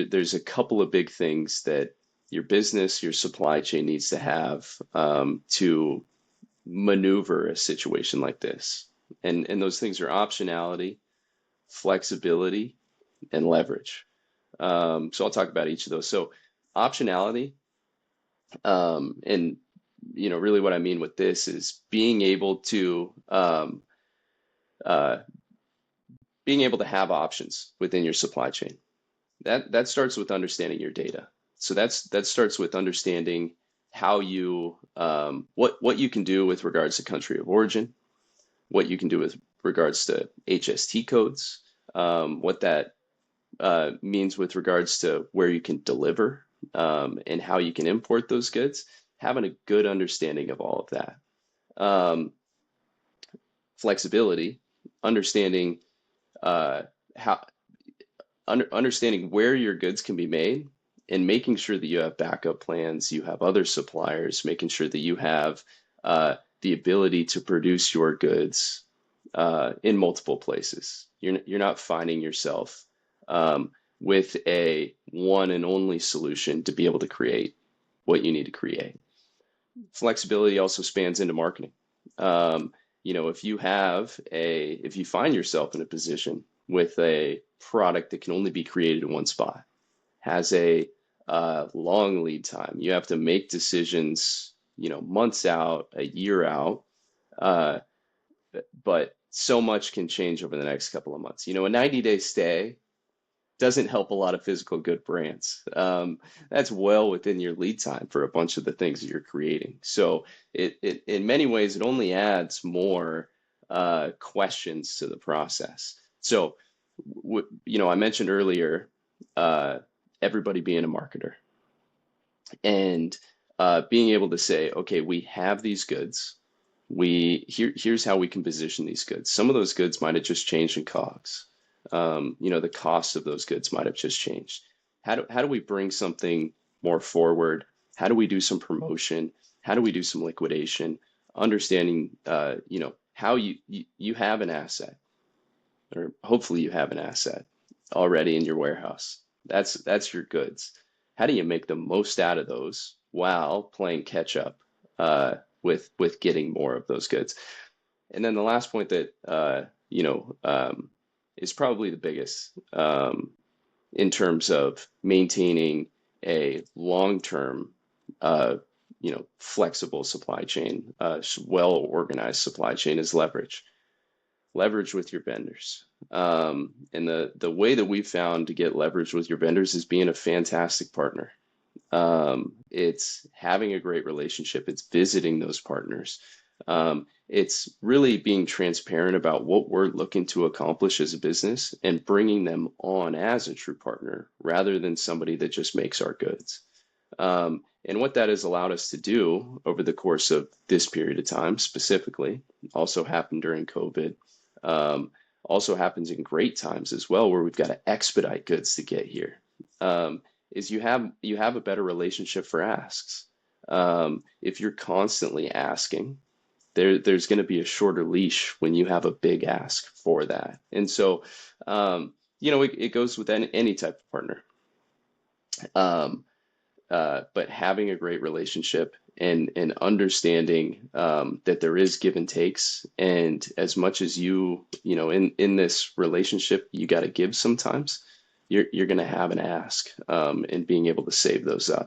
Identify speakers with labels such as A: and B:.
A: there's a couple of big things that your business, your supply chain needs to have to maneuver a situation like this. And those things are optionality, flexibility, and leverage. So I'll talk about each of those. So optionality, and really what I mean with this is uh, being able to have options within your supply chain. That starts with understanding your data. So that starts with understanding how you what you can do with regards to country of origin, what you can do with regards to HST codes, what that means with regards to where you can deliver, and how you can import those goods. Having a good understanding of all of that. Um, Flexibility, understanding uh, how understanding where your goods can be made and making sure that you have backup plans, you have other suppliers, making sure that you have the ability to produce your goods in multiple places. You're not finding yourself um, with a one and only solution to be able to create what you need to create. Flexibility also spans into marketing. If you find yourself in a position with a product that can only be created in one spot, has a long lead time, you have to make decisions, months out, a year out, uh, but so much can change over the next couple of months. A 90-day stay doesn't help a lot of physical good brands. That's well within your lead time for a bunch of the things that you're creating. So it in many ways, it only adds more questions to the process. So, I mentioned earlier, uh, everybody being a marketer and being able to say, okay, we have these goods. Here's how we can position these goods. Some of those goods might have just changed in COGS. The cost of those goods might have just changed. How do we bring something more forward? How do we do some promotion? How do we do some liquidation? Understanding, how you have an asset, or hopefully you have an asset already in your warehouse. That's your goods. How do you make the most out of those while playing catch up with getting more of those goods? And then the last point that is probably the biggest, in terms of maintaining a long-term, flexible supply chain, well-organized supply chain, is leverage. Leverage with your vendors. And the way that we've found to get leverage with your vendors is being a fantastic partner. It's having a great relationship. It's visiting those partners. It's really being transparent about what we're looking to accomplish as a business and bringing them on as a true partner rather than somebody that just makes our goods. And what that has allowed us to do over the course of this period of time specifically, also happened during COVID, also happens in great times as well, where we've got to expedite goods to get here. Is you have a better relationship for asks. If you're constantly asking, there's going to be a shorter leash when you have a big ask for that. And so, it goes with any type of partner. Um, but having a great relationship and understanding that there is give and takes, and as much as in this relationship you got to give sometimes, you're going to have an ask, and being able to save those up.